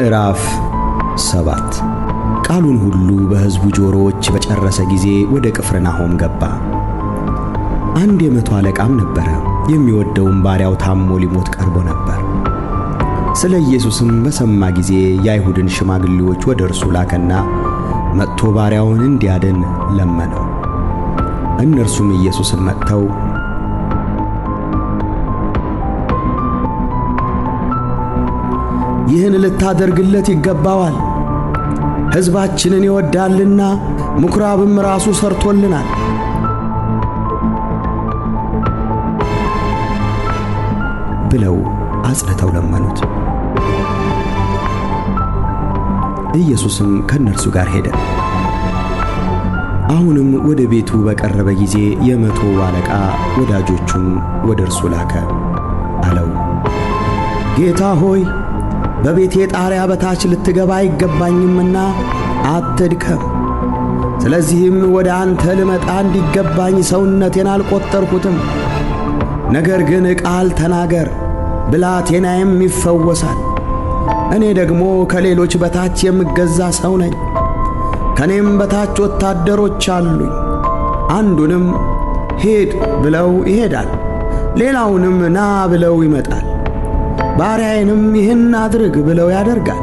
ምዕራፍ 7 ቃሉን ሁሉ በሕዝቡ ጆሮዎች በጨረሰ ጊዜ ወደ ቅፍርናሆም ገባ። አንድ የመቶ አለቃም ነበረ፣ የሚወደውም ባሪያው ታሞ ሊሞት ቀርቦ ነበር። ስለ ኢየሱስም በሰማ ጊዜ የአይሁድን ሽማግሌዎች ወደ እርሱ ላከና መጥቶ ባሪያውን እንዲያድን ለመነው። እነርሱም ኢየሱስን መጥተው ይህን ልታደርግለት ይገባዋል፣ ሕዝባችንን ይወዳልና ምኵራብም ራሱ ሰርቶልናል ብለው አጽንተው ለመኑት። ኢየሱስም ከእነርሱ ጋር ሄደ። አሁንም ወደ ቤቱ በቀረበ ጊዜ የመቶው አለቃ ወዳጆቹን ወደ እርሱ ላከ። አለው፣ ጌታ ሆይ በቤቴ ጣሪያ በታች ልትገባ አይገባኝምና አትድከም። ስለዚህም ወደ አንተ ልመጣ እንዲገባኝ ሰውነቴን አልቈጠርሁትም። ነገር ግን ቃል ተናገር፣ ብላቴናዬም ይፈወሳል። እኔ ደግሞ ከሌሎች በታች የምገዛ ሰው ነኝ። ከኔም በታች ወታደሮች አሉኝ። አንዱንም ሂድ ብለው ይሄዳል፣ ሌላውንም ና ብለው ይመጣል፣ ባሪያዬንም ይህን አድርግ ብለው ያደርጋል።